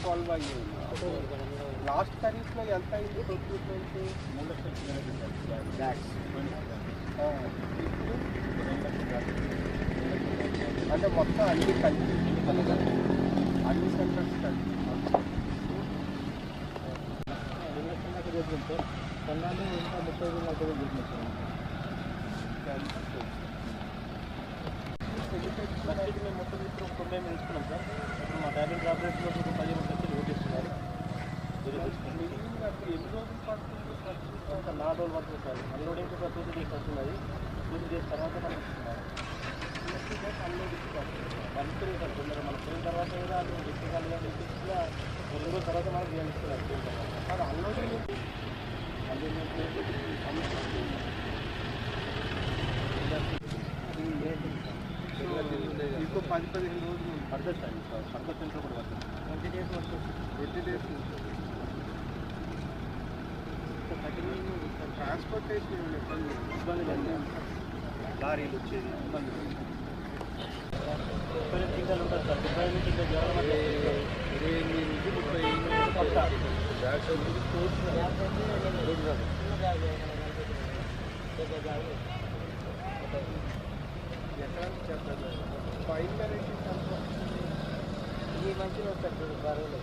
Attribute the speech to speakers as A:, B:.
A: Solve అయ్యింది. Last ఖరీఫ్లో ఎంత అయింది ప్రొక్యూర్మెంట్? 3,00,000 బ్యాగ్స్. అంటే మొత్తం అన్ని కలిపి అన్ని సెంటర్స్ కలిపి కొన్నాళ్ళు ఇంకా 35,00,000 మేము మొత్తం ఇప్పుడు 90 తీసుకున్నాం సార్. ఇప్పుడు మా టాబ్లెట్ ఆపరేషన్లో 15 లక్షలు ఓటిస్తున్నారు. ఎన్ని రోజులు పడుతుంది? 4 రోజులు పడుతుంది సార్. అన్లోడింగ్ ఒక 2 days పడుతున్నది. 2 days తర్వాత పంపిస్తున్నారు. అన్లోడింగ్ పంపుతుంది సార్. తొందరగా మనం పోయిన తర్వాత కూడా వాళ్ళు డిస్ట్రిక్ట్ 2 రోజుల తర్వాత మనకు చేయిస్తున్నారు. సార్ అన్లోడింగ్ ఇంకో 10-15 రోజులు పడుతుంది సార్. సర్కస్ సెంటర్ కూడా పడుతుంది. 20 days పడుతుంది. 20 days ట్రాన్స్పోర్టేషన్ ఇబ్బంది లేదు. లారీలు వచ్చేది ఇబ్బంది లేదు. సింగల్ ఉంటుంది సార్. 30 నుంచి 5 మంచిగా వస్తారు. పర్వాలేదు.